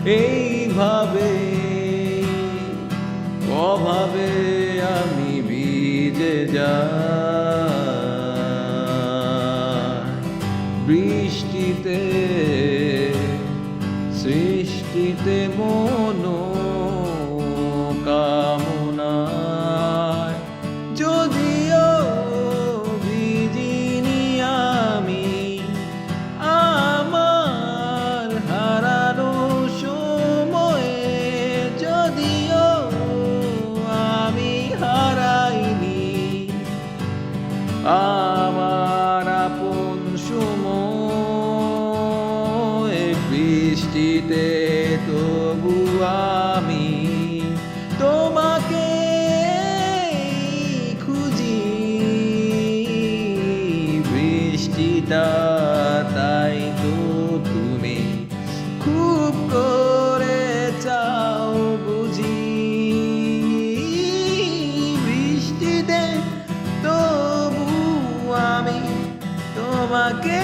এইভাবে অভাবে আমি ভিজে যাই বৃষ্টিতে সৃষ্টিতে মনোকামনায় যদিও ভিজিনি আমি আমার হারানো সময়ে যদিও আমি হারাইনি আমার আপন সময় বৃষ্টিতে তবু আমি তোমাকে খুঁজি বৃষ্টিটা তাই তো তুমি খুব করে চাও বুঝি বৃষ্টিতে তবু আমি তোমাকে